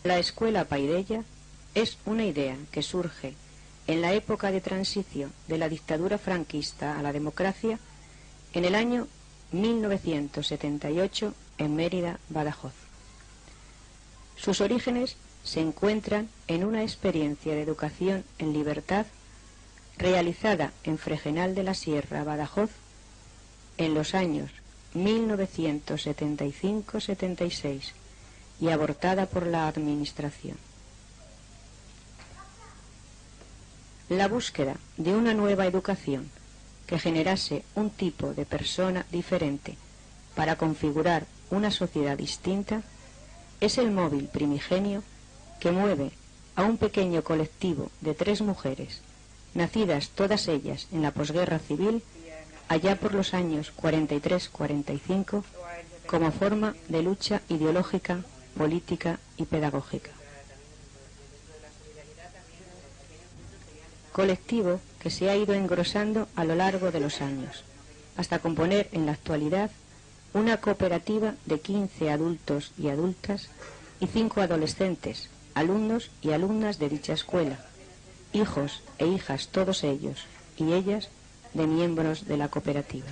La escuela Paideia es una idea que surge en la época de transición de la dictadura franquista a la democracia en el año 1978 en Mérida, Badajoz. Sus orígenes se encuentran en una experiencia de educación en libertad realizada en Fregenal de la Sierra, Badajoz, en los años 1975-76 y abortada por la administración. La búsqueda de una nueva educación que generase un tipo de persona diferente para configurar una sociedad distinta es el móvil primigenio que mueve a un pequeño colectivo de 3 mujeres, nacidas todas ellas en la posguerra civil, allá por los años 43-45, como forma de lucha ideológica, política y pedagógica. Colectivo que se ha ido engrosando a lo largo de los años, hasta componer en la actualidad una cooperativa de 15 adultos y adultas y 5 adolescentes, alumnos y alumnas de dicha escuela, hijos e hijas todos ellos y ellas de miembros de la cooperativa.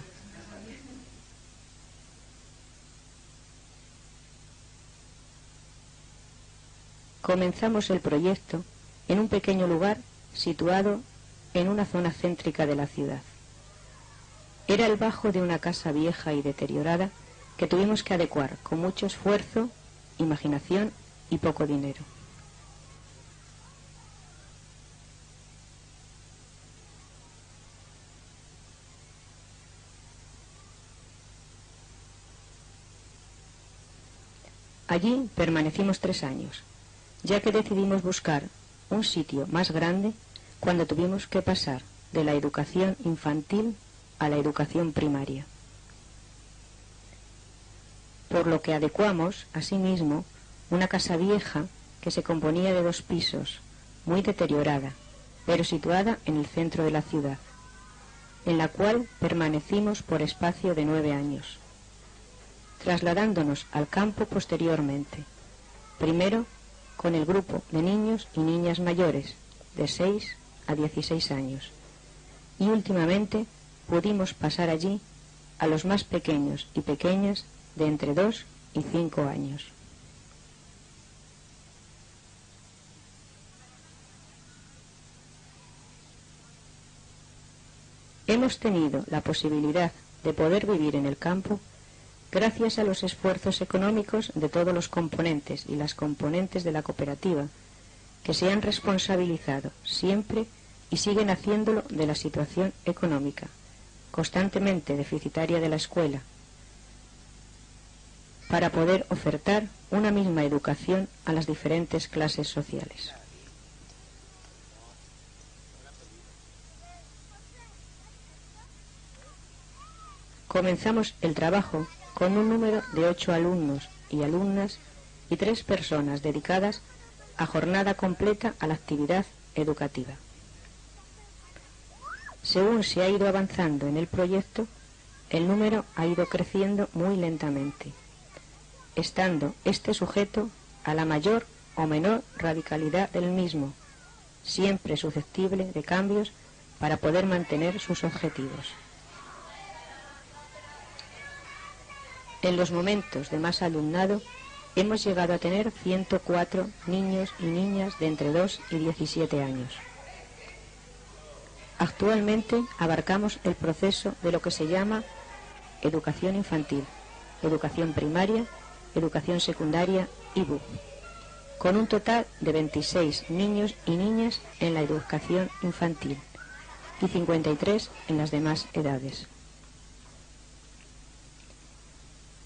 Comenzamos el proyecto en un pequeño lugar situado en una zona céntrica de la ciudad. Era el bajo de una casa vieja y deteriorada que tuvimos que adecuar con mucho esfuerzo, imaginación y poco dinero. Allí permanecimos 3 años, ya que decidimos buscar un sitio más grande cuando tuvimos que pasar de la educación infantil a la educación primaria. Por lo que adecuamos, asimismo, una casa vieja que se componía de 2 pisos, muy deteriorada, pero situada en el centro de la ciudad, en la cual permanecimos por espacio de 9 años, trasladándonos al campo posteriormente, primero con el grupo de niños y niñas mayores, de 6 a 16 años, y últimamente pudimos pasar allí a los más pequeños y pequeñas de entre 2 y 5 años. Hemos tenido la posibilidad de poder vivir en el campo gracias a los esfuerzos económicos de todos los componentes y las componentes de la cooperativa, que se han responsabilizado siempre y siguen haciéndolo de la situación económica, constantemente deficitaria de la escuela, para poder ofertar una misma educación a las diferentes clases sociales. Comenzamos el trabajo con un número de 8 alumnos y alumnas y 3 personas dedicadas a jornada completa a la actividad educativa. Según se ha ido avanzando en el proyecto, el número ha ido creciendo muy lentamente, estando este sujeto a la mayor o menor radicalidad del mismo, siempre susceptible de cambios para poder mantener sus objetivos. En los momentos de más alumnado hemos llegado a tener 104 niños y niñas de entre 2 y 17 años. Actualmente abarcamos el proceso de lo que se llama educación infantil, educación primaria, educación secundaria y BUP, con un total de 26 niños y niñas en la educación infantil y 53 en las demás edades.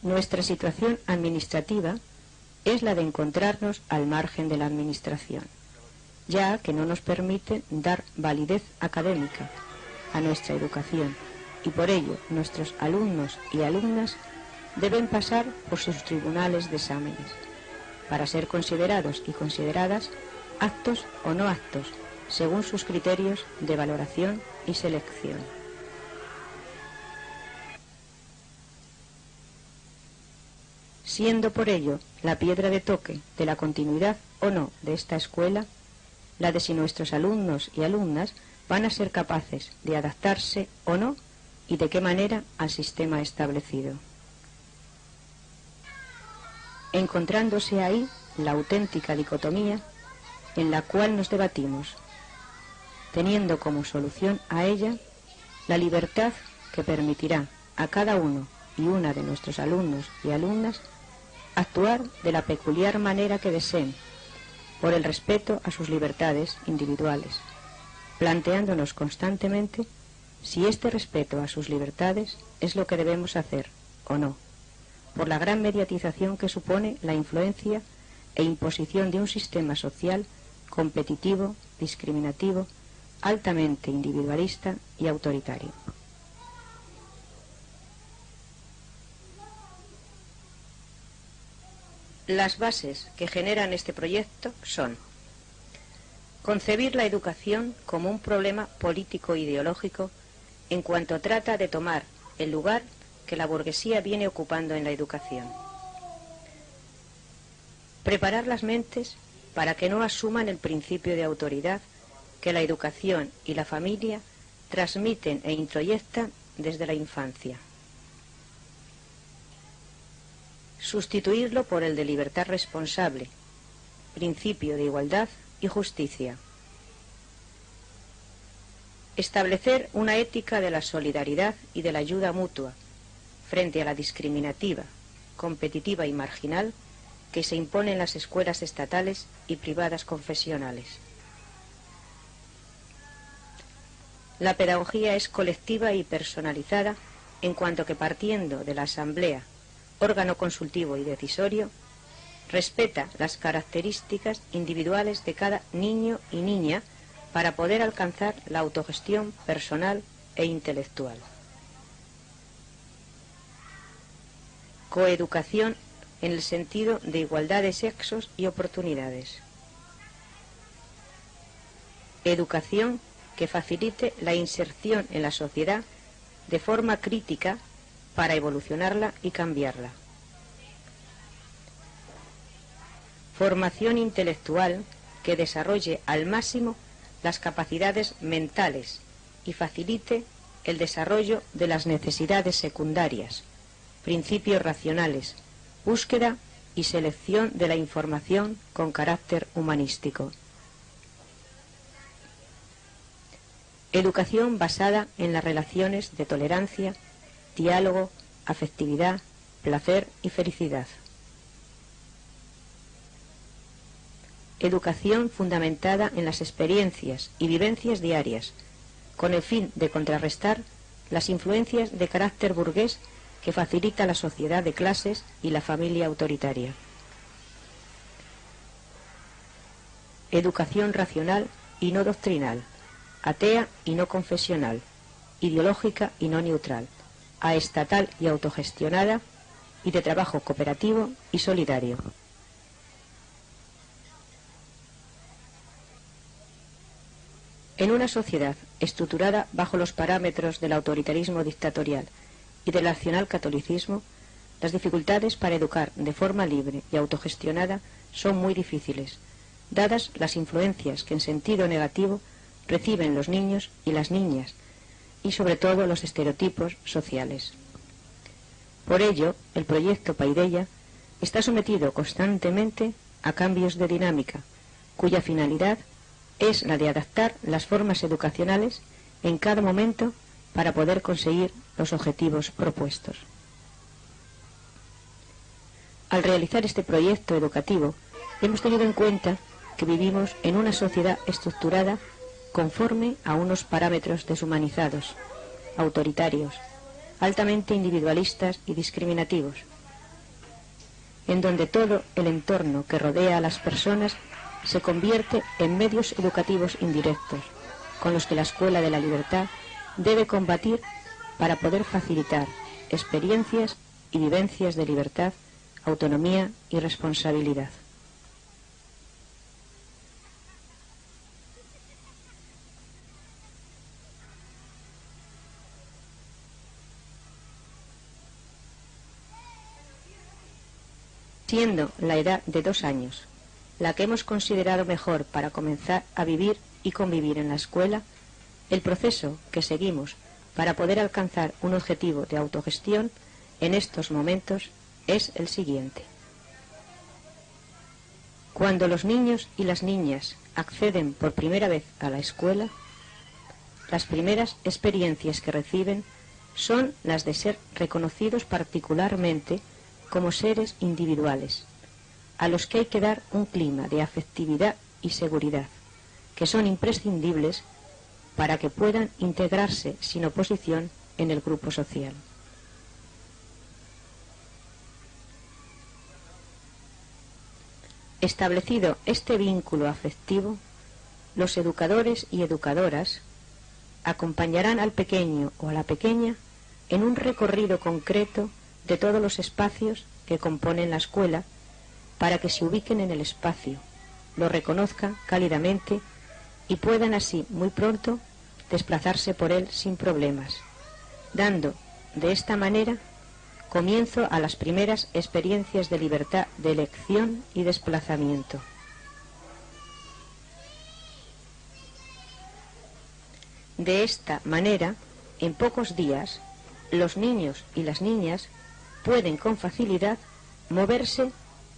Nuestra situación administrativa es la de encontrarnos al margen de la administración, ya que no nos permite dar validez académica a nuestra educación y por ello nuestros alumnos y alumnas deben pasar por sus tribunales de exámenes para ser considerados y consideradas aptos o no aptos según sus criterios de valoración y selección. Siendo por ello la piedra de toque de la continuidad o no de esta escuela, la de si nuestros alumnos y alumnas van a ser capaces de adaptarse o no y de qué manera al sistema establecido. Encontrándose ahí la auténtica dicotomía en la cual nos debatimos, teniendo como solución a ella la libertad que permitirá a cada uno y una de nuestros alumnos y alumnas actuar de la peculiar manera que deseen, por el respeto a sus libertades individuales, planteándonos constantemente si este respeto a sus libertades es lo que debemos hacer o no, por la gran mediatización que supone la influencia e imposición de un sistema social competitivo, discriminativo, altamente individualista y autoritario. Las bases que generan este proyecto son: concebir la educación como un problema político-ideológico en cuanto trata de tomar el lugar que la burguesía viene ocupando en la educación. Preparar las mentes para que no asuman el principio de autoridad que la educación y la familia transmiten e introyectan desde la infancia. Sustituirlo por el de libertad responsable, principio de igualdad y justicia. Establecer una ética de la solidaridad y de la ayuda mutua frente a la discriminativa, competitiva y marginal que se impone en las escuelas estatales y privadas confesionales. La pedagogía es colectiva y personalizada en cuanto que, partiendo de la asamblea, órgano consultivo y decisorio, respeta las características individuales de cada niño y niña para poder alcanzar la autogestión personal e intelectual. Coeducación en el sentido de igualdad de sexos y oportunidades. Educación que facilite la inserción en la sociedad de forma crítica para evolucionarla y cambiarla. Formación intelectual que desarrolle al máximo las capacidades mentales y facilite el desarrollo de las necesidades secundarias, principios racionales, búsqueda y selección de la información con carácter humanístico. Educación basada en las relaciones de tolerancia, diálogo, afectividad, placer y felicidad. Educación fundamentada en las experiencias y vivencias diarias, con el fin de contrarrestar las influencias de carácter burgués que facilita la sociedad de clases y la familia autoritaria. Educación racional y no doctrinal, atea y no confesional, ideológica y no neutral, aestatal y autogestionada, y de trabajo cooperativo y solidario. En una sociedad estructurada bajo los parámetros del autoritarismo dictatorial y del nacionalcatolicismo, las dificultades para educar de forma libre y autogestionada son muy difíciles, dadas las influencias que en sentido negativo reciben los niños y las niñas, y sobre todo los estereotipos sociales. Por ello, el proyecto Paideia está sometido constantemente a cambios de dinámica, cuya finalidad es la de adaptar las formas educacionales en cada momento para poder conseguir los objetivos propuestos. Al realizar este proyecto educativo, hemos tenido en cuenta que vivimos en una sociedad estructurada conforme a unos parámetros deshumanizados, autoritarios, altamente individualistas y discriminativos, en donde todo el entorno que rodea a las personas se convierte en medios educativos indirectos, con los que la Escuela de la Libertad debe combatir para poder facilitar experiencias y vivencias de libertad, autonomía y responsabilidad. Siendo la edad de 2 años la que hemos considerado mejor para comenzar a vivir y convivir en la escuela, el proceso que seguimos para poder alcanzar un objetivo de autogestión en estos momentos es el siguiente. Cuando los niños y las niñas acceden por primera vez a la escuela, las primeras experiencias que reciben son las de ser reconocidos particularmente como seres individuales, a los que hay que dar un clima de afectividad y seguridad, que son imprescindibles para que puedan integrarse sin oposición en el grupo social. Establecido este vínculo afectivo, los educadores y educadoras acompañarán al pequeño o a la pequeña en un recorrido concreto de todos los espacios que componen la escuela para que se ubiquen en el espacio, lo reconozcan cálidamente y puedan así muy pronto desplazarse por él sin problemas, dando de esta manera comienzo a las primeras experiencias de libertad de elección y desplazamiento. De esta manera, en pocos días, los niños y las niñas pueden con facilidad moverse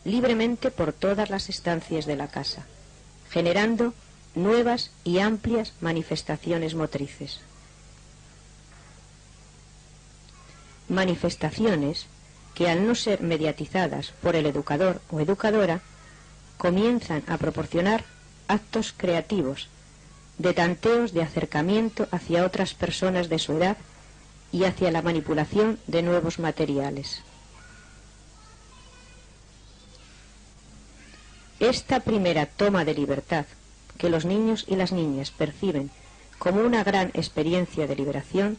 libremente por todas las estancias de la casa, generando nuevas y amplias manifestaciones motrices. Manifestaciones que, al no ser mediatizadas por el educador o educadora, comienzan a proporcionar actos creativos, de tanteos de acercamiento hacia otras personas de su edad y hacia la manipulación de nuevos materiales. Esta primera toma de libertad, que los niños y las niñas perciben como una gran experiencia de liberación,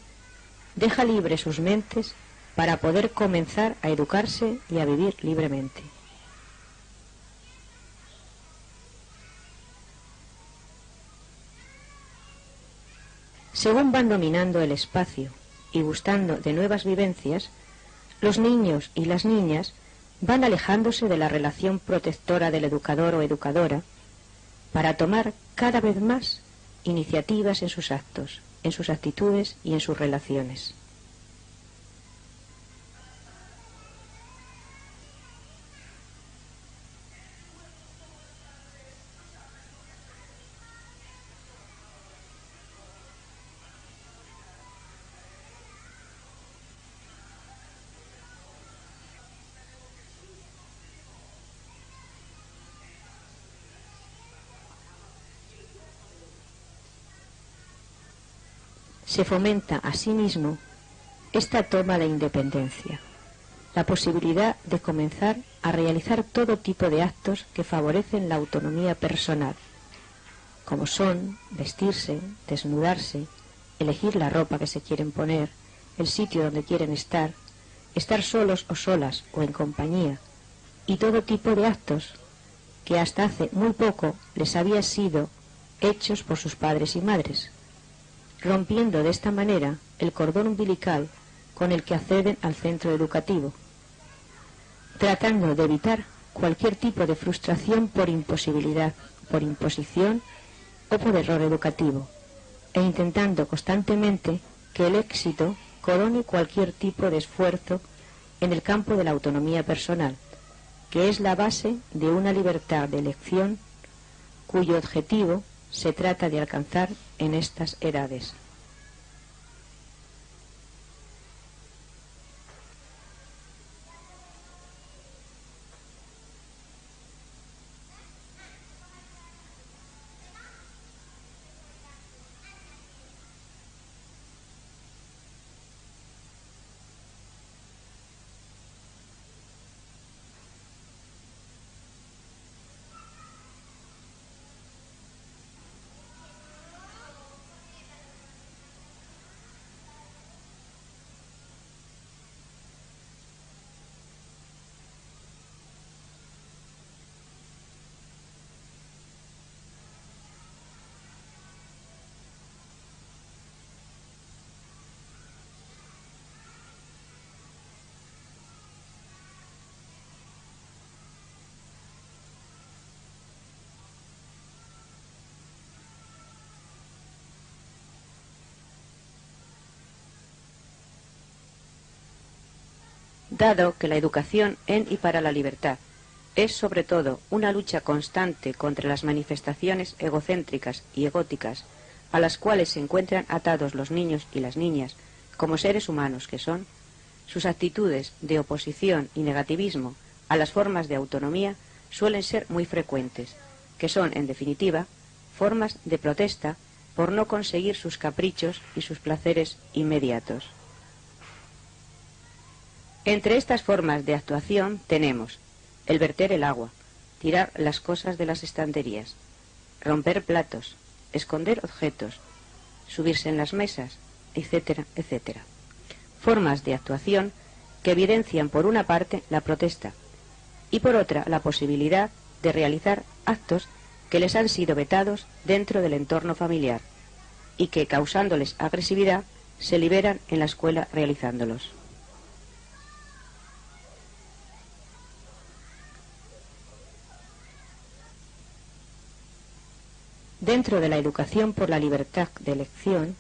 deja libres sus mentes para poder comenzar a educarse y a vivir libremente. Según van dominando el espacio y gustando de nuevas vivencias, los niños y las niñas van alejándose de la relación protectora del educador o educadora para tomar cada vez más iniciativas en sus actos, en sus actitudes y en sus relaciones. Se fomenta asimismo esta toma de independencia, la posibilidad de comenzar a realizar todo tipo de actos que favorecen la autonomía personal, como son vestirse, desnudarse, elegir la ropa que se quieren poner, el sitio donde quieren estar solos o solas o en compañía, y todo tipo de actos que hasta hace muy poco les habían sido hechos por sus padres y madres, rompiendo de esta manera el cordón umbilical con el que acceden al centro educativo, tratando de evitar cualquier tipo de frustración por imposibilidad, por imposición o por error educativo, e intentando constantemente que el éxito corone cualquier tipo de esfuerzo en el campo de la autonomía personal, que es la base de una libertad de elección cuyo objetivo se trata de alcanzar en estas edades. Dado que la educación en y para la libertad es sobre todo una lucha constante contra las manifestaciones egocéntricas y egóticas a las cuales se encuentran atados los niños y las niñas como seres humanos que son, sus actitudes de oposición y negativismo a las formas de autonomía suelen ser muy frecuentes, que son, en definitiva, formas de protesta por no conseguir sus caprichos y sus placeres inmediatos. Entre estas formas de actuación tenemos el verter el agua, tirar las cosas de las estanterías, romper platos, esconder objetos, subirse en las mesas, etcétera, etcétera. Formas de actuación que evidencian por una parte la protesta y por otra la posibilidad de realizar actos que les han sido vetados dentro del entorno familiar y que, causándoles agresividad, se liberan en la escuela realizándolos. Dentro de la educación por la libertad de elección,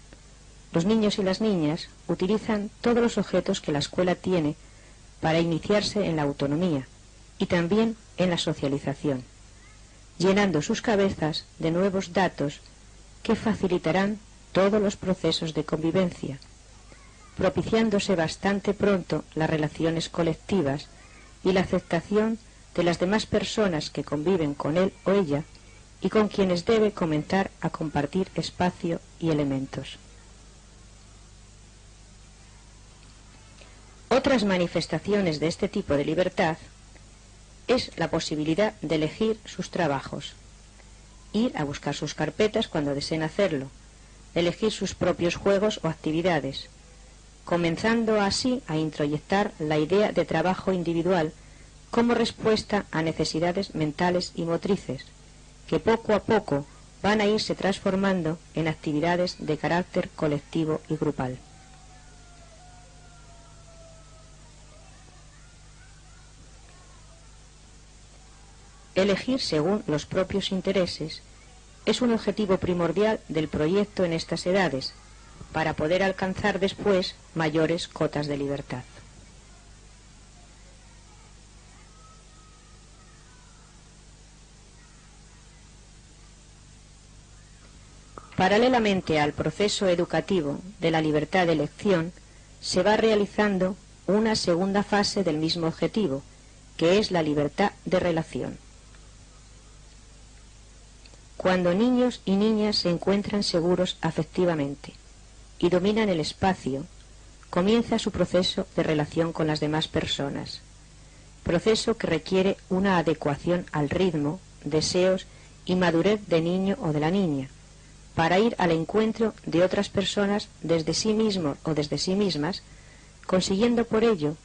los niños y las niñas utilizan todos los objetos que la escuela tiene para iniciarse en la autonomía y también en la socialización, llenando sus cabezas de nuevos datos que facilitarán todos los procesos de convivencia, propiciándose bastante pronto las relaciones colectivas y la aceptación de las demás personas que conviven con él o ella y con quienes debe comenzar a compartir espacio y elementos. Otras manifestaciones de este tipo de libertad es la posibilidad de elegir sus trabajos, ir a buscar sus carpetas cuando deseen hacerlo, elegir sus propios juegos o actividades, comenzando así a introyectar la idea de trabajo individual como respuesta a necesidades mentales y motrices, que poco a poco van a irse transformando en actividades de carácter colectivo y grupal. Elegir según los propios intereses es un objetivo primordial del proyecto en estas edades, para poder alcanzar después mayores cotas de libertad. Paralelamente al proceso educativo de la libertad de elección, se va realizando una segunda fase del mismo objetivo, que es la libertad de relación. Cuando niños y niñas se encuentran seguros afectivamente y dominan el espacio, comienza su proceso de relación con las demás personas, proceso que requiere una adecuación al ritmo, deseos y madurez del niño o de la niña, para ir al encuentro de otras personas desde sí mismos o desde sí mismas, consiguiendo por ello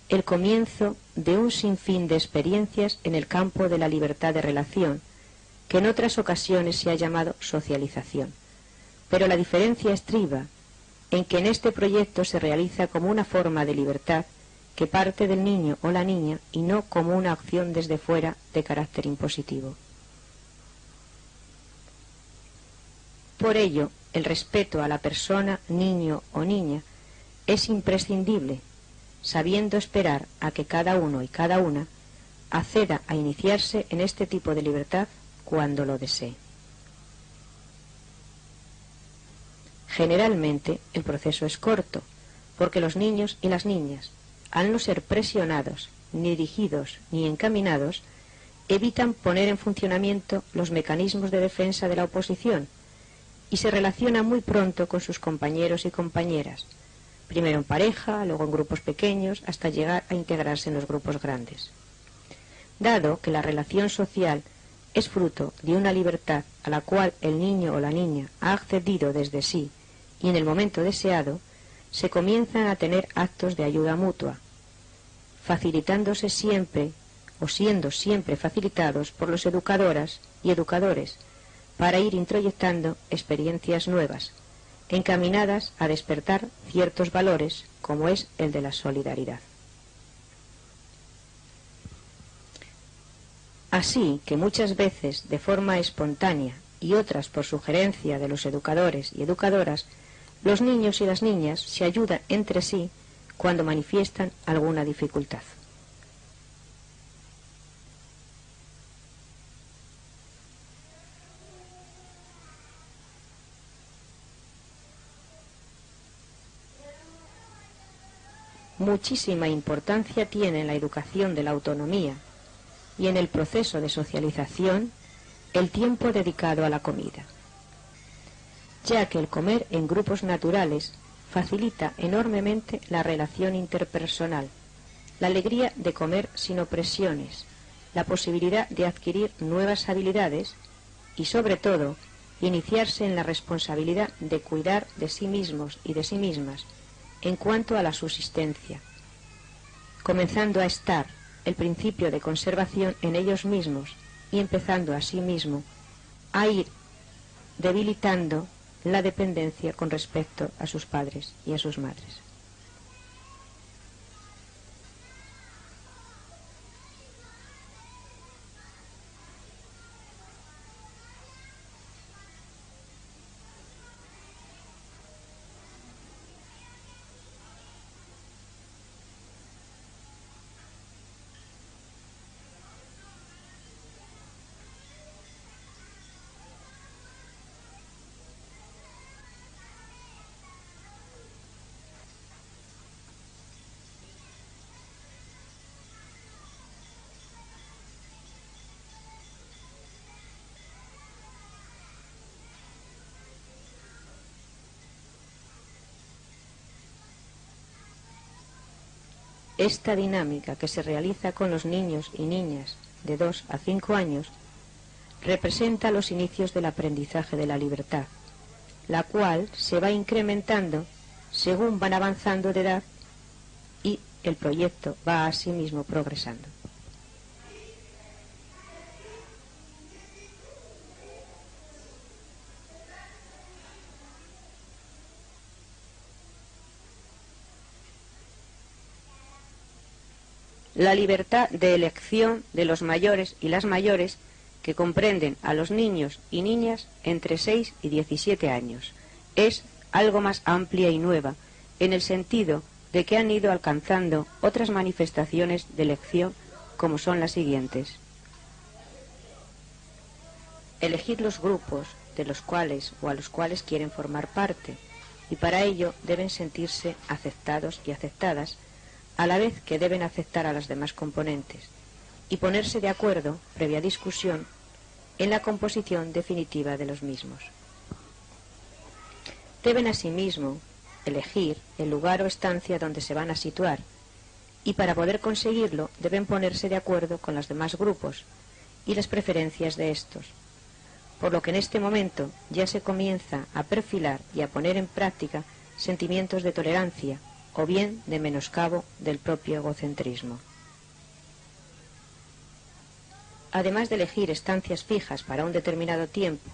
el comienzo de un sinfín de experiencias en el campo de la libertad de relación, que en otras ocasiones se ha llamado socialización. Pero la diferencia estriba en que en este proyecto se realiza como una forma de libertad que parte del niño o la niña y no como una acción desde fuera de carácter impositivo. Por ello, el respeto a la persona, niño o niña, es imprescindible, sabiendo esperar a que cada uno y cada una acceda a iniciarse en este tipo de libertad cuando lo desee. Generalmente el proceso es corto, porque los niños y las niñas, al no ser presionados, ni dirigidos, ni encaminados, evitan poner en funcionamiento los mecanismos de defensa de la oposición y se relacionan muy pronto con sus compañeros y compañeras, primero en pareja, luego en grupos pequeños, hasta llegar a integrarse en los grupos grandes. Dado que la relación social es fruto de una libertad a la cual el niño o la niña ha accedido desde sí y en el momento deseado, se comienzan a tener actos de ayuda mutua, facilitándose siempre o siendo siempre facilitados por los educadoras y educadores para ir introyectando experiencias nuevas, encaminadas a despertar ciertos valores como es el de la solidaridad. Así que muchas veces de forma espontánea y otras por sugerencia de los educadores y educadoras, los niños y las niñas se ayudan entre sí cuando manifiestan alguna dificultad. Muchísima importancia tiene en la educación de la autonomía y en el proceso de socialización el tiempo dedicado a la comida, ya que el comer en grupos naturales facilita enormemente la relación interpersonal, la alegría de comer sin opresiones, la posibilidad de adquirir nuevas habilidades y, sobre todo, iniciarse en la responsabilidad de cuidar de sí mismos y de sí mismas en cuanto a la subsistencia, comenzando a estar el principio de conservación en ellos mismos y empezando asimismo a ir debilitando la dependencia con respecto a sus padres y a sus madres. Esta dinámica que se realiza con los niños y niñas de 2 a 5 años representa los inicios del aprendizaje de la libertad, la cual se va incrementando según van avanzando de edad y el proyecto va asimismo progresando. La libertad de elección de los mayores y las mayores, que comprenden a los niños y niñas entre 6 y 17 años, es algo más amplia y nueva, en el sentido de que han ido alcanzando otras manifestaciones de elección, como son las siguientes. Elegir los grupos de los cuales o a los cuales quieren formar parte, y para ello deben sentirse aceptados y aceptadas, a la vez que deben aceptar a las demás componentes y ponerse de acuerdo, previa discusión, en la composición definitiva de los mismos. Deben asimismo elegir el lugar o estancia donde se van a situar y para poder conseguirlo deben ponerse de acuerdo con los demás grupos y las preferencias de estos, por lo que en este momento ya se comienza a perfilar y a poner en práctica sentimientos de tolerancia o bien de menoscabo del propio egocentrismo. Además de elegir estancias fijas para un determinado tiempo,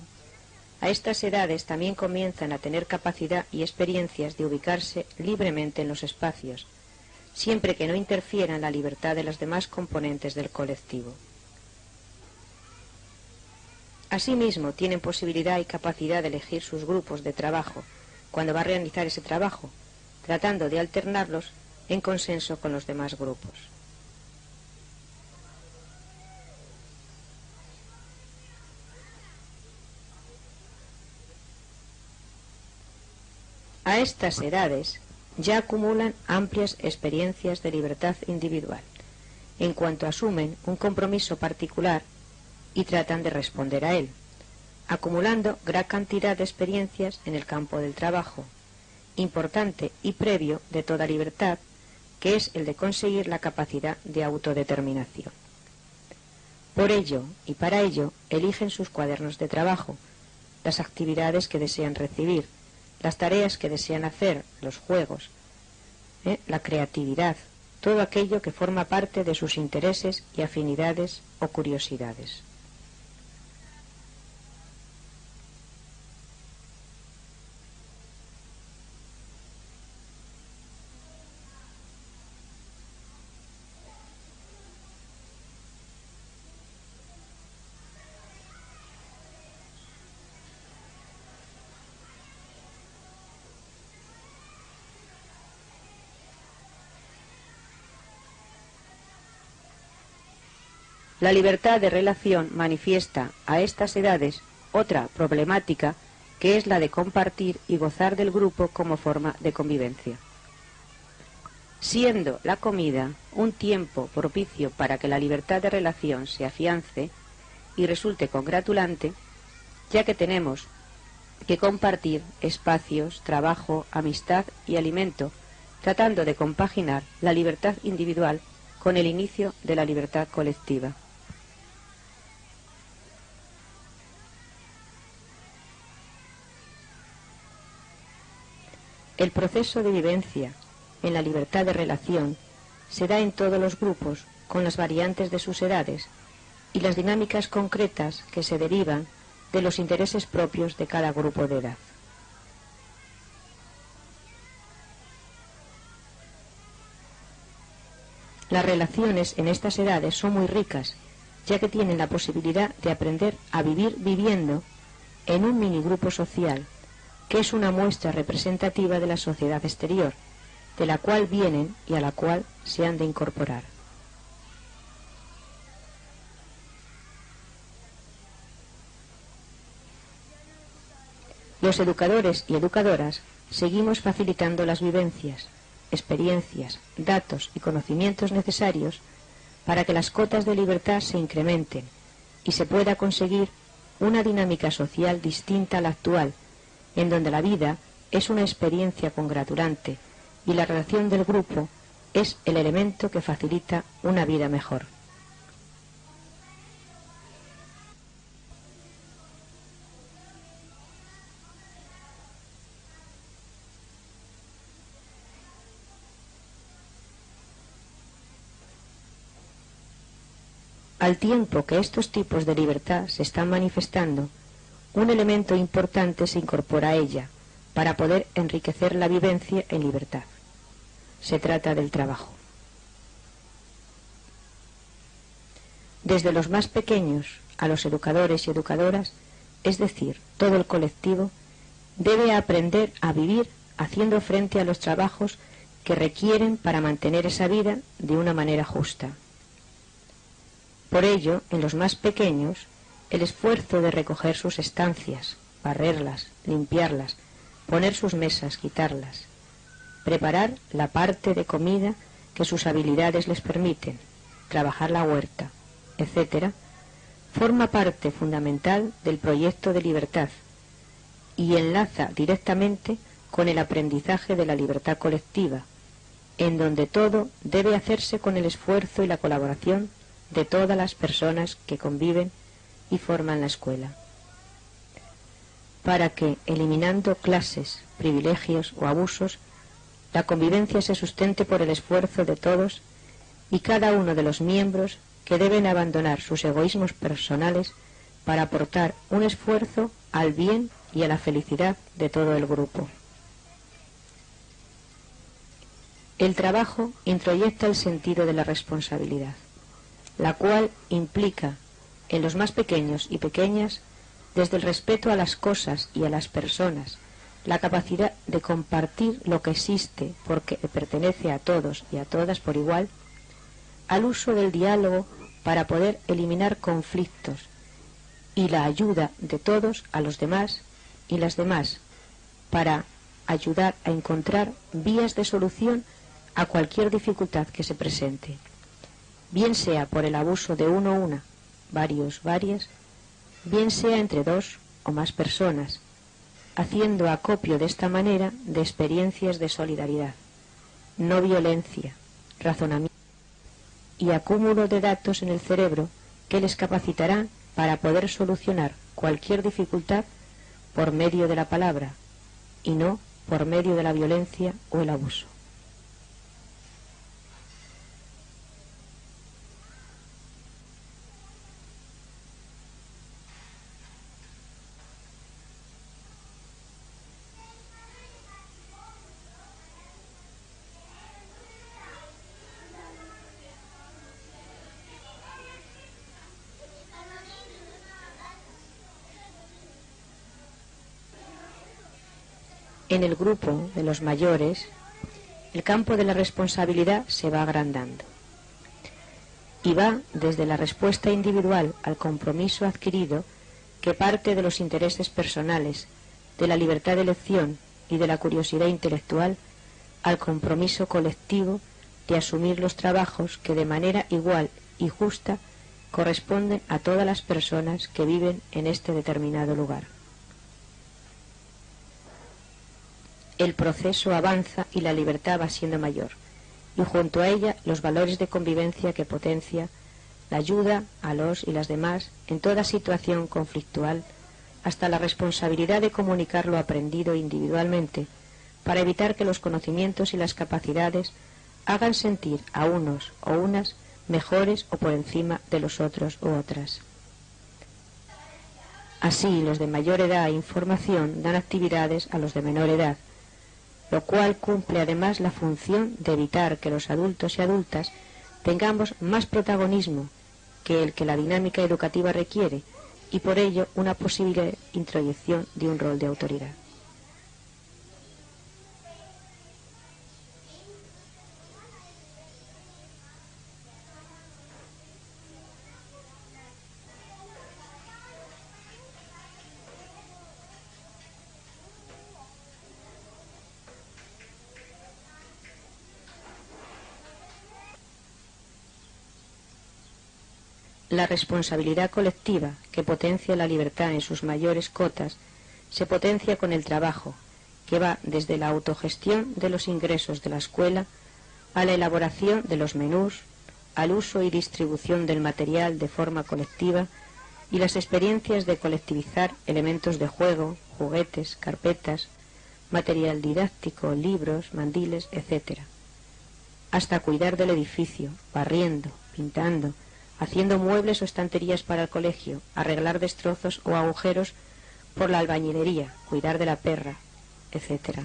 a estas edades también comienzan a tener capacidad y experiencias de ubicarse libremente en los espacios, siempre que no interfieran la libertad de las demás componentes del colectivo. Asimismo, tienen posibilidad y capacidad de elegir sus grupos de trabajo cuando va a realizar ese trabajo, tratando de alternarlos en consenso con los demás grupos. A estas edades ya acumulan amplias experiencias de libertad individual, en cuanto asumen un compromiso particular y tratan de responder a él, acumulando gran cantidad de experiencias en el campo del trabajo, importante y previo de toda libertad, que es el de conseguir la capacidad de autodeterminación. Por ello y para ello eligen sus cuadernos de trabajo, las actividades que desean recibir, las tareas que desean hacer, los juegos, la creatividad, todo aquello que forma parte de sus intereses y afinidades o curiosidades. La libertad de relación manifiesta a estas edades otra problemática, que es la de compartir y gozar del grupo como forma de convivencia. Siendo la comida un tiempo propicio para que la libertad de relación se afiance y resulte congratulante, ya que tenemos que compartir espacios, trabajo, amistad y alimento, tratando de compaginar la libertad individual con el inicio de la libertad colectiva. El proceso de vivencia en la libertad de relación se da en todos los grupos con las variantes de sus edades y las dinámicas concretas que se derivan de los intereses propios de cada grupo de edad. Las relaciones en estas edades son muy ricas, ya que tienen la posibilidad de aprender a vivir viviendo en un minigrupo social, que es una muestra representativa de la sociedad exterior, de la cual vienen y a la cual se han de incorporar. Los educadores y educadoras seguimos facilitando las vivencias, experiencias, datos y conocimientos necesarios para que las cotas de libertad se incrementen y se pueda conseguir una dinámica social distinta a la actual, en donde la vida es una experiencia congratulante y la relación del grupo es el elemento que facilita una vida mejor. Al tiempo que estos tipos de libertad se están manifestando, un elemento importante se incorpora a ella para poder enriquecer la vivencia en libertad. Se trata del trabajo. Desde los más pequeños a los educadores y educadoras, es decir, todo el colectivo, debe aprender a vivir haciendo frente a los trabajos que requieren para mantener esa vida de una manera justa. Por ello, en los más pequeños, el esfuerzo de recoger sus estancias, barrerlas, limpiarlas, poner sus mesas, quitarlas, preparar la parte de comida que sus habilidades les permiten, trabajar la huerta, etc., forma parte fundamental del proyecto de libertad y enlaza directamente con el aprendizaje de la libertad colectiva, en donde todo debe hacerse con el esfuerzo y la colaboración de todas las personas que conviven y forman la escuela, para que, eliminando clases, privilegios o abusos, la convivencia se sustente por el esfuerzo de todos y cada uno de los miembros que deben abandonar sus egoísmos personales para aportar un esfuerzo al bien y a la felicidad de todo el grupo. El trabajo introyecta el sentido de la responsabilidad, la cual implica en los más pequeños y pequeñas, desde el respeto a las cosas y a las personas, la capacidad de compartir lo que existe porque pertenece a todos y a todas por igual, al uso del diálogo para poder eliminar conflictos y la ayuda de todos a los demás y las demás para ayudar a encontrar vías de solución a cualquier dificultad que se presente, bien sea por el abuso de uno o una, varios, varias, bien sea entre dos o más personas, haciendo acopio de esta manera de experiencias de solidaridad, no violencia, razonamiento y acúmulo de datos en el cerebro que les capacitarán para poder solucionar cualquier dificultad por medio de la palabra y no por medio de la violencia o el abuso. En el grupo de los mayores, el campo de la responsabilidad se va agrandando. y va desde la respuesta individual al compromiso adquirido, que parte de los intereses personales, de la libertad de elección y de la curiosidad intelectual, al compromiso colectivo de asumir los trabajos que de manera igual y justa corresponden a todas las personas que viven en este determinado lugar. El proceso avanza y la libertad va siendo mayor, y junto a ella los valores de convivencia que potencia la ayuda a los y las demás en toda situación conflictual, hasta la responsabilidad de comunicar lo aprendido individualmente, para evitar que los conocimientos y las capacidades hagan sentir a unos o unas mejores o por encima de los otros u otras. Así, los de mayor edad e información dan actividades a los de menor edad, lo cual cumple además la función de evitar que los adultos y adultas tengamos más protagonismo que el que la dinámica educativa requiere, y por ello una posible introyección de un rol de autoridad. La responsabilidad colectiva, que potencia la libertad en sus mayores cotas, se potencia con el trabajo, que va desde la autogestión de los ingresos de la escuela a la elaboración de los menús, al uso y distribución del material de forma colectiva y las experiencias de colectivizar elementos de juego, juguetes, carpetas, material didáctico, libros, mandiles, etc., hasta cuidar del edificio, barriendo, pintando, haciendo muebles o estanterías para el colegio, arreglar destrozos o agujeros por la albañilería, cuidar de la perra, etc.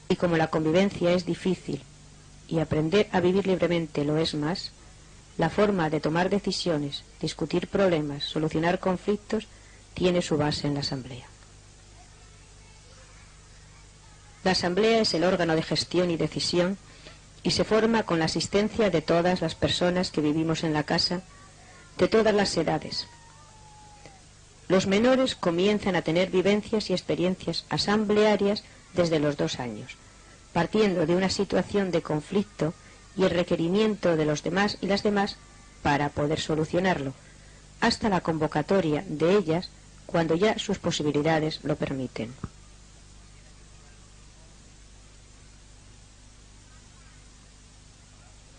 Y como la convivencia es difícil y aprender a vivir libremente lo es más, la forma de tomar decisiones, discutir problemas, solucionar conflictos, tiene su base en la asamblea. La asamblea es el órgano de gestión y decisión y se forma con la asistencia de todas las personas que vivimos en la casa, de todas las edades. Los menores comienzan a tener vivencias y experiencias asamblearias desde los 2 años, partiendo de una situación de conflicto y el requerimiento de los demás y las demás para poder solucionarlo, hasta la convocatoria de ellas cuando ya sus posibilidades lo permiten.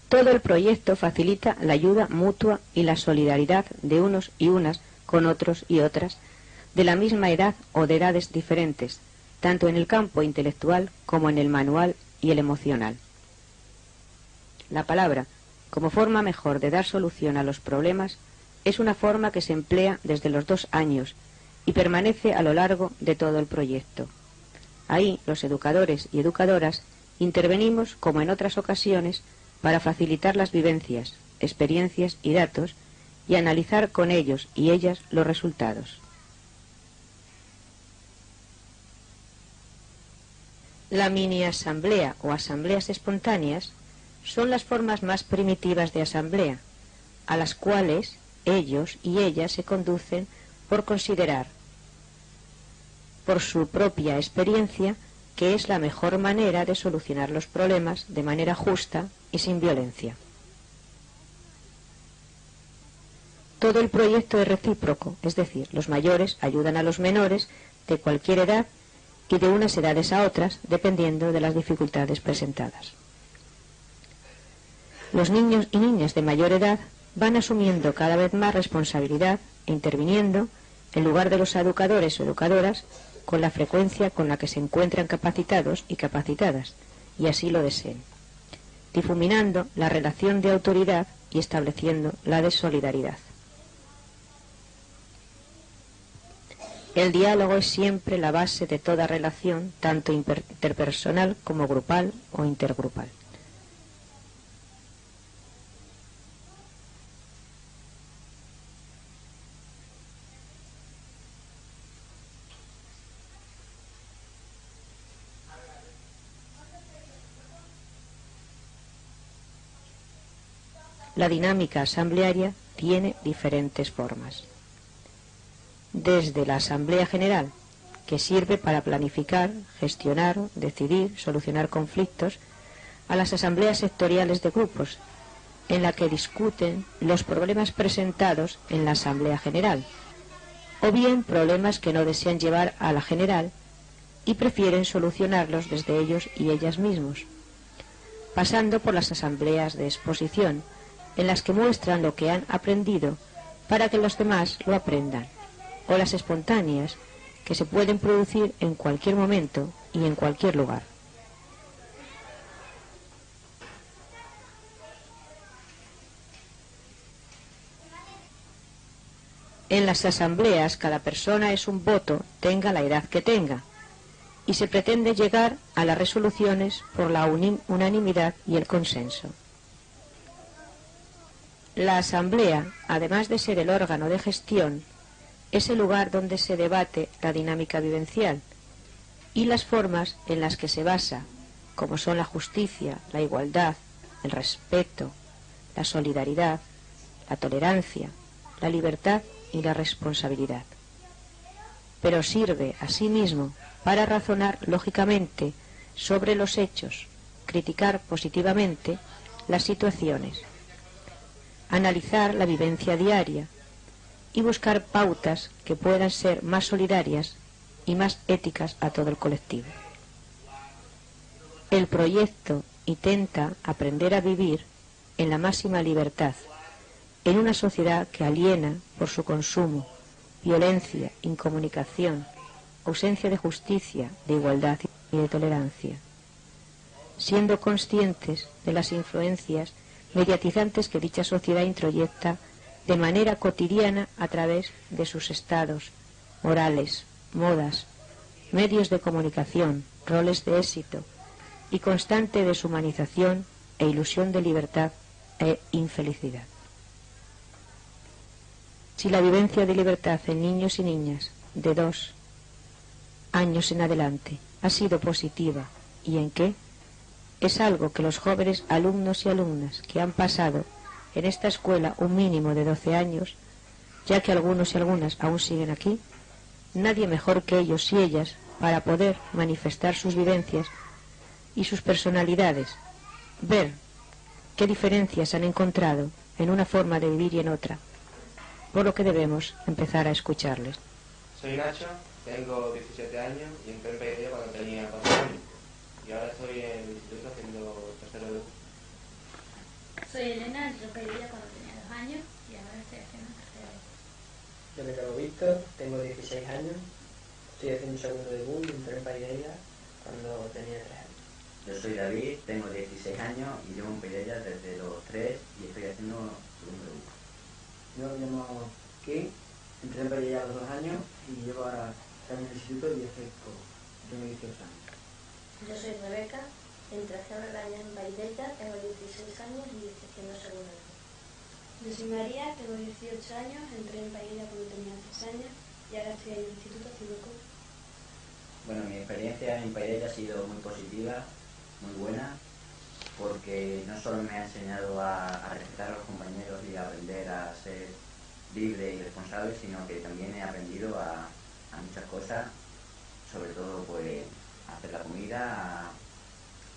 Todo el proyecto facilita la ayuda mutua y la solidaridad de unos y unas con otros y otras de la misma edad o de edades diferentes, tanto en el campo intelectual como en el manual y el emocional. La palabra, como forma mejor de dar solución a los problemas, es una forma que se emplea desde los 2 años y permanece a lo largo de todo el proyecto. Ahí los educadores y educadoras intervenimos, como en otras ocasiones, para facilitar las vivencias, experiencias y datos y analizar con ellos y ellas los resultados. La mini-asamblea o asambleas espontáneas son las formas más primitivas de asamblea, a las cuales ellos y ellas se conducen por considerar, por su propia experiencia, que es la mejor manera de solucionar los problemas de manera justa y sin violencia. Todo el proyecto es recíproco, es decir, los mayores ayudan a los menores de cualquier edad y de unas edades a otras, dependiendo de las dificultades presentadas. Los niños y niñas de mayor edad van asumiendo cada vez más responsabilidad e interviniendo, en lugar de los educadores o educadoras, con la frecuencia con la que se encuentran capacitados y capacitadas, y así lo deseen, difuminando la relación de autoridad y estableciendo la de solidaridad. El diálogo es siempre la base de toda relación, tanto interpersonal como grupal o intergrupal. La dinámica asamblearia tiene diferentes formas. Desde la Asamblea General, que sirve para planificar, gestionar, decidir, solucionar conflictos, a las asambleas sectoriales de grupos, en la que discuten los problemas presentados en la Asamblea General, o bien problemas que no desean llevar a la General y prefieren solucionarlos desde ellos y ellas mismos, pasando por las asambleas de exposición, en las que muestran lo que han aprendido para que los demás lo aprendan, o las espontáneas, que se pueden producir en cualquier momento y en cualquier lugar. En las asambleas cada persona es un voto, tenga la edad que tenga, y se pretende llegar a las resoluciones por la unanimidad y el consenso. La asamblea, además de ser el órgano de gestión, es el lugar donde se debate la dinámica vivencial y las formas en las que se basa, como son la justicia, la igualdad, el respeto, la solidaridad, la tolerancia, la libertad y la responsabilidad. Pero sirve asimismo para razonar lógicamente sobre los hechos, criticar positivamente las situaciones, analizar la vivencia diaria y buscar pautas que puedan ser más solidarias y más éticas a todo el colectivo. El proyecto intenta aprender a vivir en la máxima libertad, en una sociedad que aliena por su consumo, violencia, incomunicación, ausencia de justicia, de igualdad y de tolerancia, siendo conscientes de las influencias mediatizantes que dicha sociedad introyecta de manera cotidiana a través de sus estados morales, modas, medios de comunicación, roles de éxito y constante deshumanización e ilusión de libertad e infelicidad. Si la vivencia de libertad en niños y niñas de 2 años en adelante ha sido positiva, ¿y en qué? Es algo que los jóvenes alumnos y alumnas que han pasado en esta escuela un mínimo de 12 años, ya que algunos y algunas aún siguen aquí, nadie mejor que ellos y ellas para poder manifestar sus vivencias y sus personalidades, ver qué diferencias han encontrado en una forma de vivir y en otra, por lo que debemos empezar a escucharles. Soy Nacho, tengo 17 años y entré en PDD cuando tenía 4 años. Y ahora estoy en el instituto haciendo tercero de... Soy Elena, entré en PDD cuando tenía 2 años y ahora estoy haciendo tercero. Yo me llamo Víctor, tengo 16 años, estoy haciendo segundo de BUM y entré en PDD cuando tenía 3 años. Yo soy David, tengo 16 años y llevo en PDD desde los 3 y estoy haciendo segundo de BUM. Yo me llamo Kim, entré en PDD a los 2 años y llevo ahora 3 años en el instituto y tengo 18 años. Yo soy Rebeca, entré hace un año en Baidella, tengo 16 años y estoy haciendo segundo año. Yo soy María, tengo 18 años, entré en Baidella cuando tenía 3 años y ahora estoy en el instituto haciendo curso. Bueno, mi experiencia en Baidella ha sido muy positiva, muy buena, porque no solo me ha enseñado a respetar a los compañeros y a aprender a ser libre y responsable, sino que también he aprendido a muchas cosas, sobre todo pues a hacer la comida,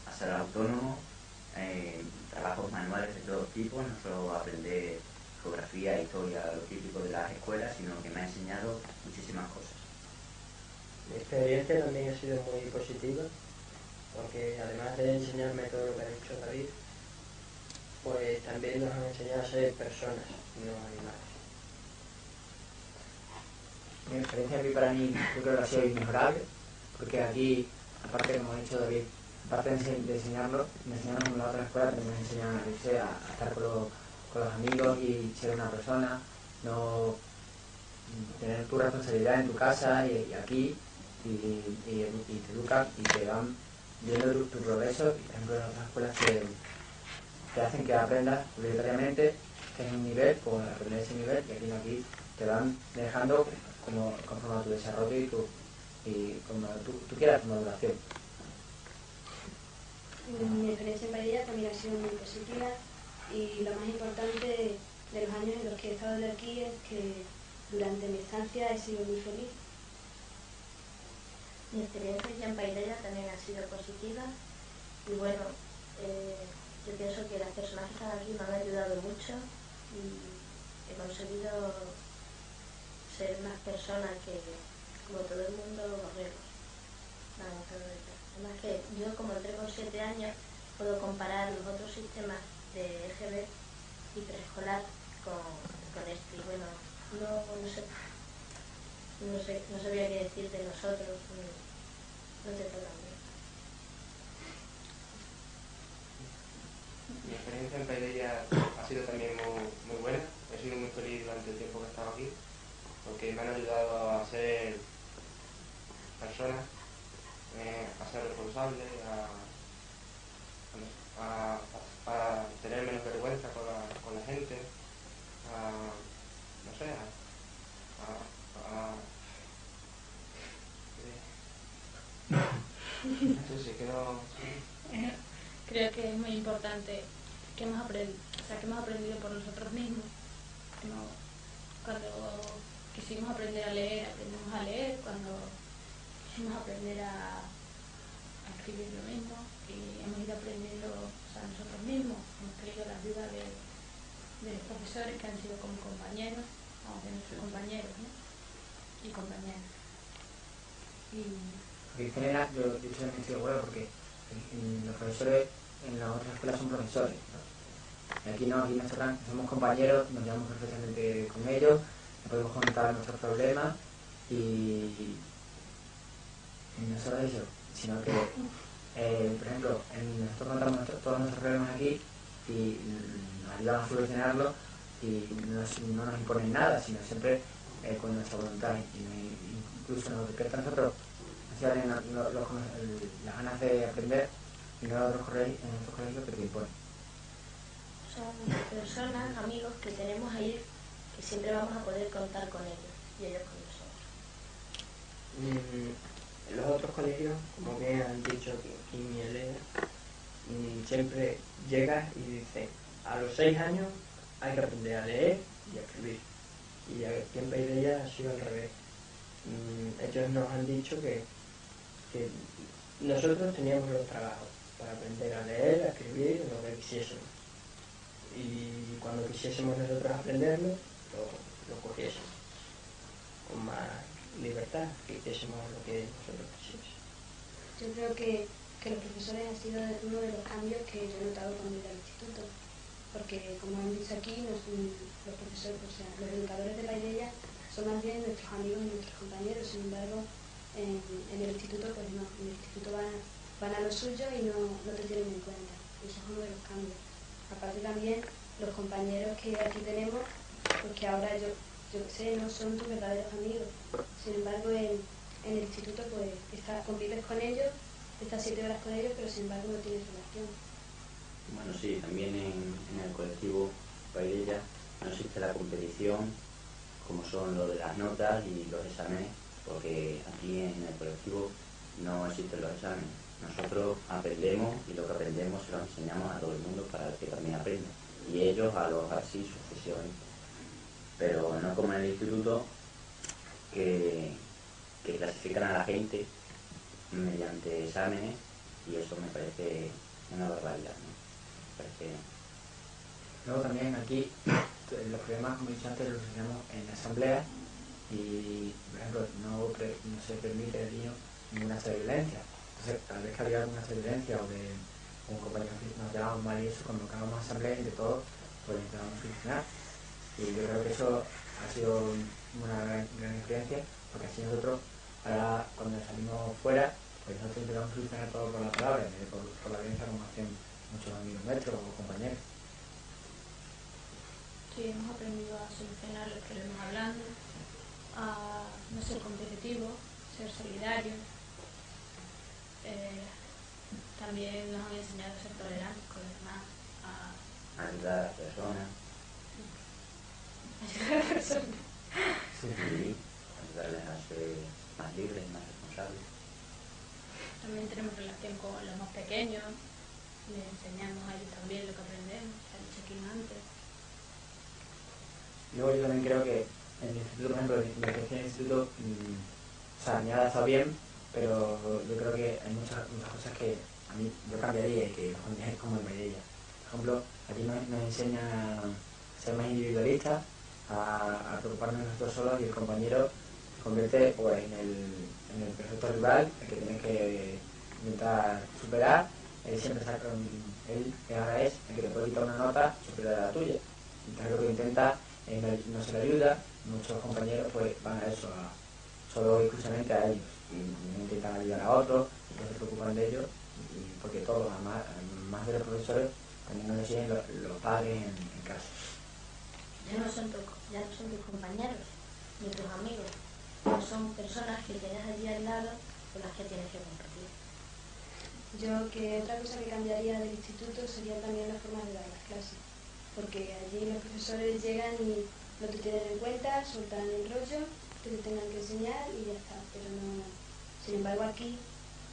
a ser autónomo, trabajos manuales de todo tipo, no solo aprender geografía, historia, lo típico de las escuelas, sino que me ha enseñado muchísimas cosas. Mi experiencia también ha sido muy positiva, porque además de enseñarme todo lo que ha dicho David, pues también nos han enseñado a ser personas, no animales. Mi experiencia aquí para mí yo creo que ha sido inmejorable, porque aquí, aparte como ha dicho David, aparte de enseñarnos en la otra escuela, también nos enseñan a estar con los amigos y ser una persona, no tener es tu responsabilidad en tu casa y aquí, y te educan y te van viendo tu progreso. Y por ejemplo en otras escuelas te hacen que aprendas obligatoriamente, que es un nivel, pues aprender ese nivel, y aquí te van dejando conforme a tu desarrollo y como tú quieras tu maduración. Mi experiencia en Paidella también ha sido muy positiva, y lo más importante de los años en los que he estado de aquí es que durante mi estancia he sido muy feliz. Mi experiencia en Paidella también ha sido positiva, y bueno, yo pienso que las personas que están aquí me han ayudado mucho y he conseguido ser más personas que, como todo el mundo, corremos. Vamos, además que yo, como entré con 7 años, puedo comparar los otros sistemas de EGB y preescolar con este. Y bueno, no sabía qué decir de nosotros, no te toca bien. Mi experiencia en Paidella ha sido también muy buena. He sido muy feliz durante el tiempo que he estado aquí, porque me han ayudado a ser persona, a ser responsable, a tener menos vergüenza con la gente, no sé, no sé, que no... Creo que es muy importante que hemos aprendido por nosotros mismos. Cuando quisimos aprender a leer, aprendimos a leer. Cuando quisimos aprender a escribir, lo mismo. Y hemos ido aprendiendo nosotros mismos. Hemos tenido la ayuda de los profesores, que han sido como compañeros, de nuestros compañeros, ¿no? Y compañeras. Porque en general, yo también estoy de acuerdo, porque los profesores en las otras escuelas son profesores, ¿no? Y aquí no, aquí nosotros somos compañeros, nos llevamos perfectamente con ellos, nos podemos contar nuestros problemas y no solo eso, sino que, por ejemplo, nosotros contamos todos nuestros problemas aquí y nos ayudan a solucionarlos, y no nos imponen nada, sino siempre con nuestra voluntad, y incluso nos despierta a nosotros las ganas de aprender, y no en otros colegios que te imponen. Son personas, amigos que tenemos ahí, que siempre vamos a poder contar con ellos y ellos con nosotros. En los otros colegios, como bien han dicho Kim y Elena, siempre llegas y dices, a los 6 años hay que aprender a leer y a escribir. Y aquí en Paidella ha sido al revés. Ellos nos han dicho que nosotros teníamos los trabajos para aprender a leer, a escribir, lo que quisiésemos. Y cuando quisiésemos nosotros aprenderlo, lo cogiésemos con más libertad, que hiciésemos lo que nosotros quisiésemos. Yo creo que los profesores han sido uno de los cambios que yo he notado cuando he ido al instituto, porque como han dicho aquí, los profesores, los educadores de Paidella son más bien nuestros amigos y nuestros compañeros. Sin embargo, en el instituto pues no, en el instituto van a lo suyo y no te tienen en cuenta. Eso es uno de los cambios. Aparte también los compañeros que aquí tenemos, porque ahora yo sé, no son tus verdaderos amigos. Sin embargo, en el instituto pues convives con ellos, estás 7 horas con ellos, pero sin embargo no tienes relación. Bueno, sí, también en el colectivo Paidella no existe la competición como son lo de las notas y los exámenes, porque aquí en el colectivo no existen los exámenes. Nosotros aprendemos, y lo que aprendemos se lo enseñamos a todo el mundo para que también aprenda, y ellos así sucesivamente. Pero no como en el instituto, que clasifican a la gente mediante exámenes, y eso me parece una barbaridad, ¿no? Luego también aquí los problemas, como he dicho antes, los tenemos en la asamblea, y por ejemplo no se permite el niño ninguna acto de violencia. Entonces, cada vez que había alguna acto de violencia o de un compañero que nos llevábamos mal, y eso, convocábamos a asamblea y de todo pues intentábamos solucionar. Y yo creo que eso ha sido una gran experiencia, porque así nosotros ahora cuando salimos fuera, pues nosotros intentamos solucionar todo por la palabra, en vez de por la violencia, como hacen muchos amigos nuestros o compañeros. Sí, hemos aprendido a solucionar los problemas hablando, a positivo, ser solidario. También nos han enseñado a ser tolerantes con los demás, a ayudar a las personas. ayudar a las personas. Sí, ayudarles a ser más libres, más responsables. También tenemos relación con los más pequeños, les enseñamos a ellos también lo que aprendemos, se ha dicho aquí antes. Luego yo también creo que en el instituto, por ejemplo, mi experiencia en el instituto, o sea, me ha adaptado bien, pero yo creo que hay muchas cosas que a mí yo cambiaría y que no es como en ella. Por ejemplo, aquí nos enseña a ser más individualistas, a preocuparnos nosotros solos, y el compañero se convierte pues, en el perfecto rival, el que tienes que intentar superar. Él siempre está con él, que ahora es el que te puede quitar una nota superior a la tuya. Entonces lo que intenta no se le ayuda, muchos compañeros pues van a eso, solo exclusivamente a ellos, y no intentan ayudar a otros, y no se preocupan de ellos, y porque todos, además de los profesores, también nos exigen los padres en casa. Ya no son tus compañeros, ni tus amigos, no son personas que tienes allí al lado con las que tienes que compartir. Yo que otra cosa que cambiaría del instituto sería también la forma de dar las clases, porque allí los profesores llegan y no te tienen en cuenta, sueltan el rollo que te tengan que enseñar y ya está, pero no. Sin embargo aquí,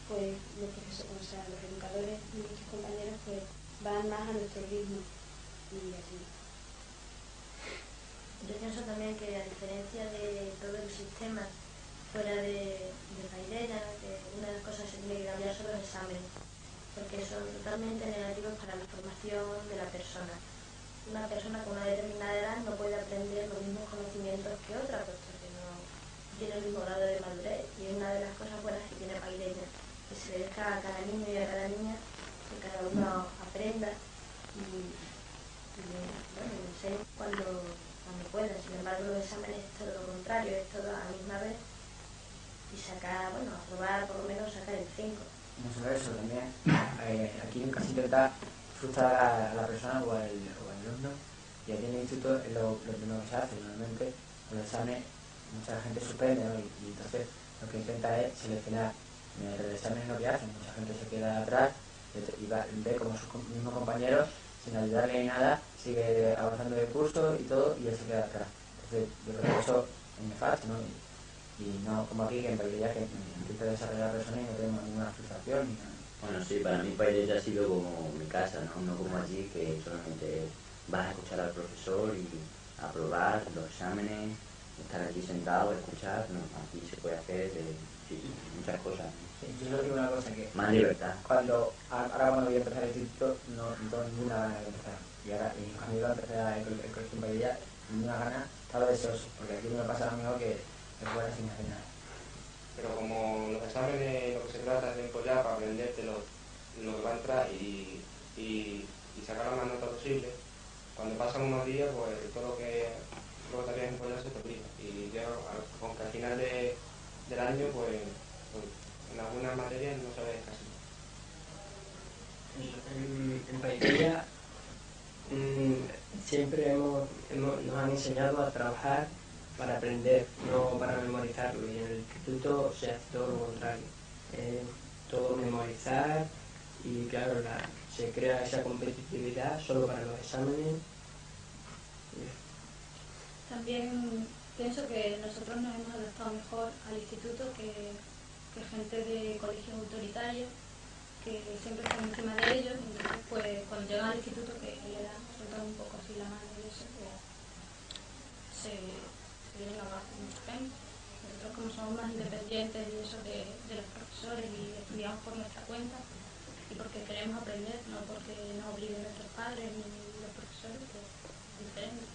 pues los profesores, o sea, los educadores y nuestros compañeros pues van más a nuestro ritmo y así. Yo pienso también que a diferencia de todo el sistema fuera de Paidella, que una de las cosas que se tiene que cambiar son los exámenes, porque son totalmente negativos para la formación de la persona. Una persona con una determinada edad no puede aprender los mismos conocimientos que otra, puesto que no tiene el mismo grado de madurez, y es una de las cosas buenas que tiene Paidella, que se le deja a cada niño y a cada niña que cada uno aprenda y bueno, enseñe cuando pueda. Sin embargo, los exámenes es todo lo contrario, es todo a la misma vez y sacar, bueno, aprobar, por lo menos sacar el 5. No solo eso, también aquí nunca se intenta frustrar a la persona o al alumno, y aquí en el instituto es lo primero que se hace. Normalmente los exámenes mucha gente suspende, ¿no? y entonces lo que intenta es seleccionar mediante el examen. Es lo que hacen, mucha gente se queda atrás y ve como sus mismos compañeros, sin ayudarle ni nada, sigue avanzando el curso y todo, y él se queda atrás. Entonces yo creo que eso es nefasto, ¿no? Y no como aquí, que en Paidella que intenta desarrollar personas y no tenemos ninguna frustración ni nada. Bueno, sí, para mí Paidella ha sido como mi casa, ¿no? No como allí, que solamente vas a escuchar al profesor y aprobar los exámenes, estar allí sentado, escuchar. No, aquí se puede hacer sí, muchas cosas. Sí, yo solo digo una cosa, que más libertad. Ahora cuando voy a empezar el instituto no tengo ninguna gana de empezar. Y ahora, cuando iba a empezar el colegio en Paidella, ninguna gana, estaba deseoso, porque aquí me pasa lo mismo que fuera sin hacer nada. Pero como los exámenes lo que se trata es de empollar para aprenderte lo que va a entrar y sacar la más nota posible, cuando pasan unos días, pues todo lo que te habías empollar se te olvida. Y ya, aunque al final del año, pues en algunas materias no sabes casi nada. En Paidella siempre nos han enseñado a trabajar para aprender, no para memorizarlo, y en el instituto se hace todo lo contrario, todo memorizar, y claro, se crea esa competitividad solo para los exámenes. También pienso que nosotros nos hemos adaptado mejor al instituto que gente de colegios autoritarios que siempre están encima de ellos. Entonces, pues cuando llegan al instituto, que le dan soltar un poco así la mano y eso, pues se vienen abajo mucha gente. Nosotros, como somos más independientes y eso de los profesores, y estudiamos por nuestra cuenta y porque queremos aprender, no porque nos obliguen nuestros padres ni los profesores, pues es diferente.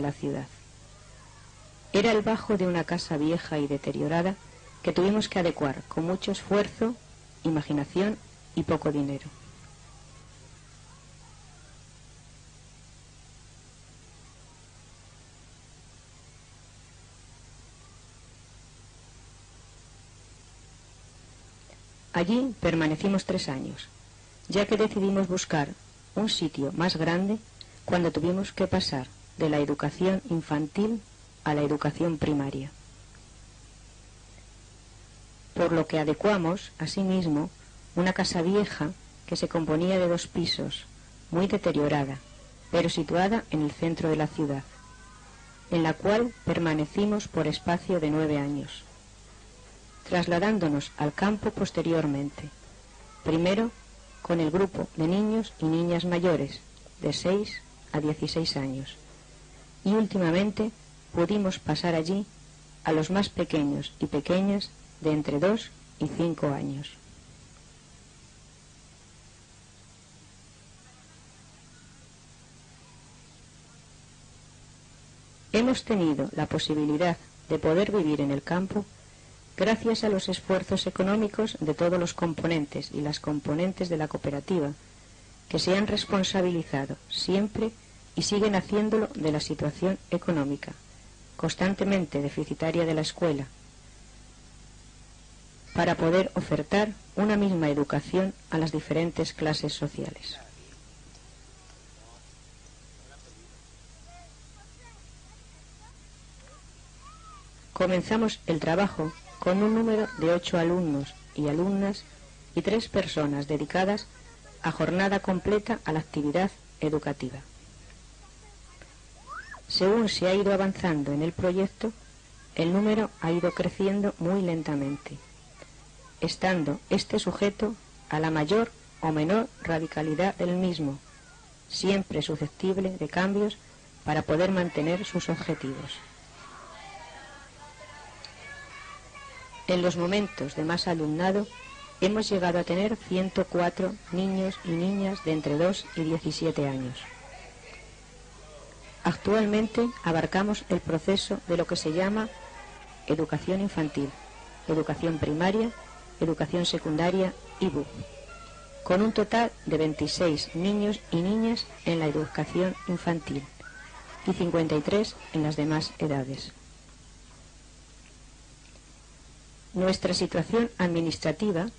la ciudad. Era el bajo de una casa vieja y deteriorada que tuvimos que adecuar con mucho esfuerzo, imaginación y poco dinero. Allí permanecimos 3 años, ya que decidimos buscar un sitio más grande cuando tuvimos que pasar de la educación infantil a la educación primaria. Por lo que adecuamos, asimismo, una casa vieja que se componía de 2 pisos, muy deteriorada, pero situada en el centro de la ciudad, en la cual permanecimos por espacio de 9 años, trasladándonos al campo posteriormente, primero con el grupo de niños y niñas mayores, de 6 a 16 años, y últimamente pudimos pasar allí a los más pequeños y pequeñas de entre 2 y 5 años. Hemos tenido la posibilidad de poder vivir en el campo gracias a los esfuerzos económicos de todos los componentes y las componentes de la cooperativa, que se han responsabilizado siempre y siguen haciéndolo de la situación económica, constantemente deficitaria de la escuela, para poder ofertar una misma educación a las diferentes clases sociales. Comenzamos el trabajo con un número de 8 alumnos y alumnas y 3 personas dedicadas a jornada completa a la actividad educativa. Según se ha ido avanzando en el proyecto, el número ha ido creciendo muy lentamente, estando este sujeto a la mayor o menor radicalidad del mismo, siempre susceptible de cambios para poder mantener sus objetivos. En los momentos de más alumnado hemos llegado a tener 104 niños y niñas de entre 2 y 17 años. Actualmente abarcamos el proceso de lo que se llama educación infantil, educación primaria, educación secundaria y BUP, con un total de 26 niños y niñas en la educación infantil y 53 en las demás edades. Nuestra situación administrativa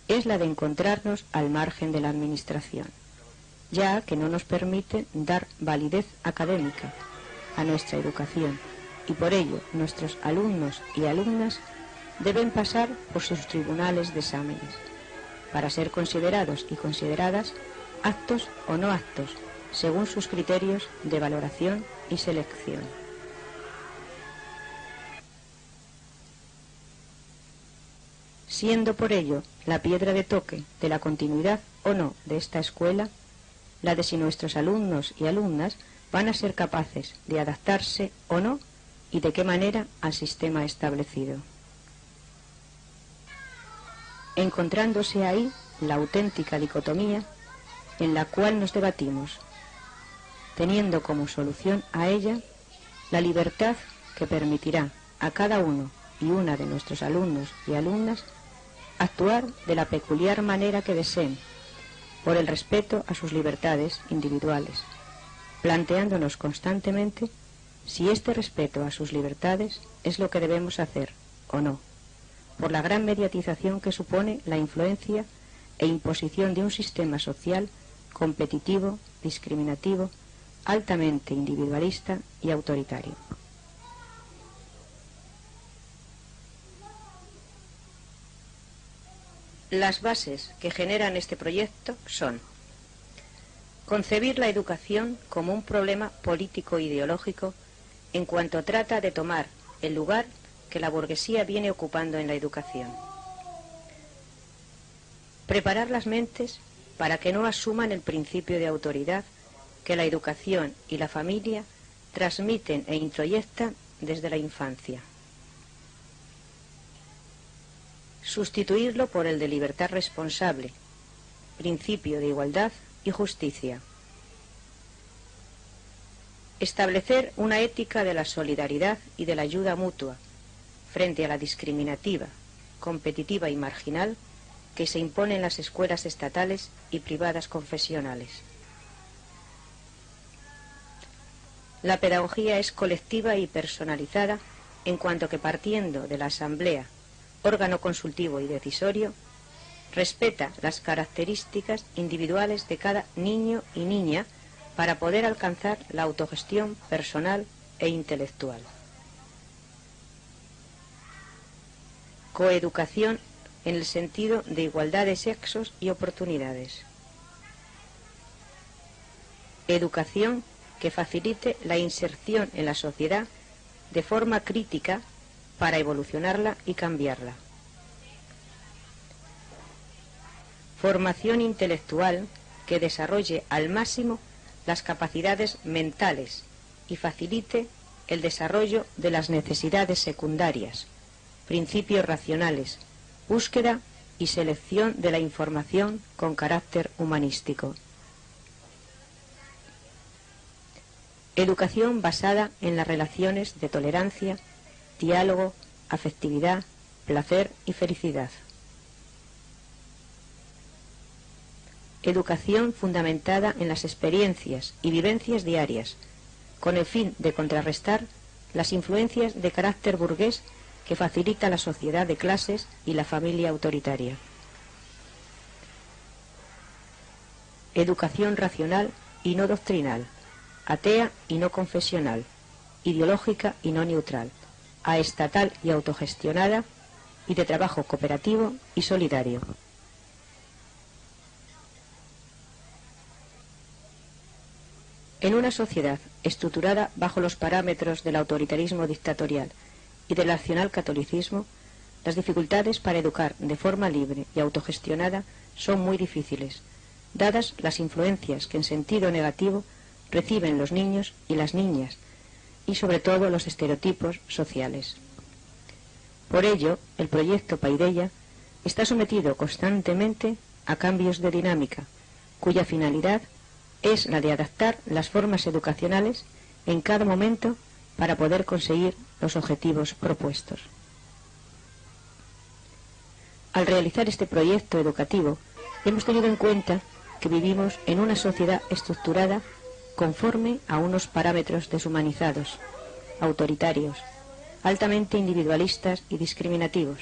es la de encontrarnos al margen de la administración, ya que no nos permite dar validez académica a nuestra educación y por ello nuestros alumnos y alumnas deben pasar por sus tribunales de exámenes para ser considerados y consideradas aptos o no aptos según sus criterios de valoración y selección. Siendo por ello la piedra de toque de la continuidad o no de esta escuela, la de si nuestros alumnos y alumnas van a ser capaces de adaptarse o no y de qué manera al sistema establecido. Encontrándose ahí la auténtica dicotomía en la cual nos debatimos, teniendo como solución a ella la libertad que permitirá a cada uno y una de nuestros alumnos y alumnas actuar de la peculiar manera que deseen, por el respeto a sus libertades individuales, planteándonos constantemente si este respeto a sus libertades es lo que debemos hacer o no, por la gran mediatización que supone la influencia e imposición de un sistema social competitivo, discriminativo, altamente individualista y autoritario. Las bases que generan este proyecto son: concebir la educación como un problema político-ideológico en cuanto trata de tomar el lugar que la burguesía viene ocupando en la educación. Preparar las mentes para que no asuman el principio de autoridad que la educación y la familia transmiten e introyectan desde la infancia. Sustituirlo por el de libertad responsable, principio de igualdad y justicia. Establecer una ética de la solidaridad y de la ayuda mutua frente a la discriminativa, competitiva y marginal que se impone en las escuelas estatales y privadas confesionales. La pedagogía es colectiva y personalizada en cuanto que, partiendo de la asamblea, órgano consultivo y decisorio, respeta las características individuales de cada niño y niña para poder alcanzar la autogestión personal e intelectual. Coeducación en el sentido de igualdad de sexos y oportunidades. Educación que facilite la inserción en la sociedad de forma crítica para evolucionarla y cambiarla. Formación intelectual que desarrolle al máximo las capacidades mentales y facilite el desarrollo de las necesidades secundarias, principios racionales, búsqueda y selección de la información con carácter humanístico. Educación basada en las relaciones de tolerancia, diálogo, afectividad, placer y felicidad. Educación fundamentada en las experiencias y vivencias diarias, con el fin de contrarrestar las influencias de carácter burgués que facilita la sociedad de clases y la familia autoritaria. Educación racional y no doctrinal, atea y no confesional, ideológica y no neutral, aestatal y autogestionada, y de trabajo cooperativo y solidario. En una sociedad estructurada bajo los parámetros del autoritarismo dictatorial y del nacionalcatolicismo, las dificultades para educar de forma libre y autogestionada son muy difíciles, dadas las influencias que en sentido negativo reciben los niños y las niñas, y sobre todo los estereotipos sociales. Por ello, el proyecto Paideia está sometido constantemente a cambios de dinámica, cuya finalidad es la de adaptar las formas educacionales en cada momento para poder conseguir los objetivos propuestos. Al realizar este proyecto educativo, hemos tenido en cuenta que vivimos en una sociedad estructurada conforme a unos parámetros deshumanizados, autoritarios, altamente individualistas y discriminativos,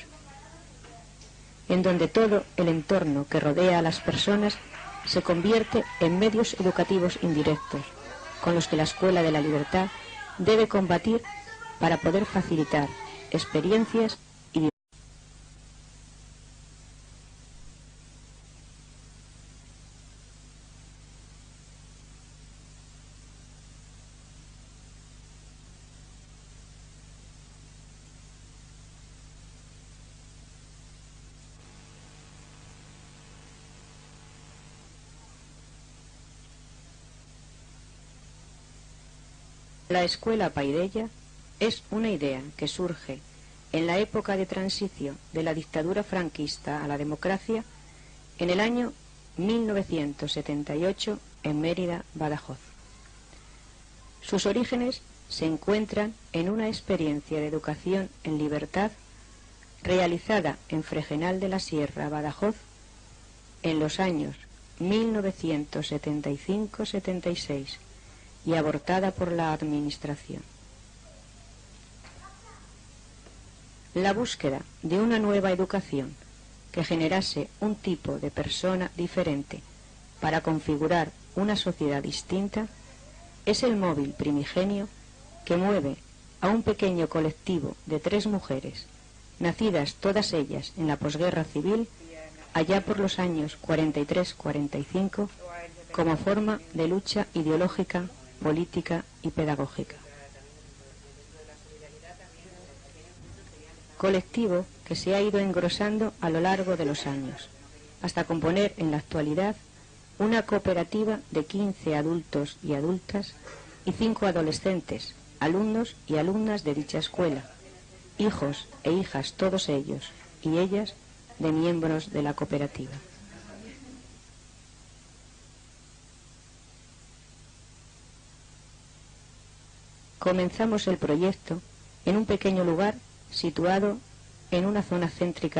en donde todo el entorno que rodea a las personas se convierte en medios educativos indirectos, con los que la Escuela de la Libertad debe combatir para poder facilitar experiencias y La Escuela Paideia es una idea que surge en la época de transición de la dictadura franquista a la democracia en el año 1978 en Mérida, Badajoz. Sus orígenes se encuentran en una experiencia de educación en libertad realizada en Fregenal de la Sierra, Badajoz, en los años 1975-76 y abortada por la administración. La búsqueda de una nueva educación que generase un tipo de persona diferente para configurar una sociedad distinta es el móvil primigenio que mueve a un pequeño colectivo de 3 mujeres, nacidas todas ellas en la posguerra civil, allá por los años 43-45, como forma de lucha ideológica, política y pedagógica. Colectivo que se ha ido engrosando a lo largo de los años, hasta componer en la actualidad una cooperativa de 15 adultos y adultas y 5 adolescentes, alumnos y alumnas de dicha escuela, hijos e hijas todos ellos y ellas de miembros de la cooperativa. comenzamos el proyecto en un pequeño lugar situado en una zona céntrica de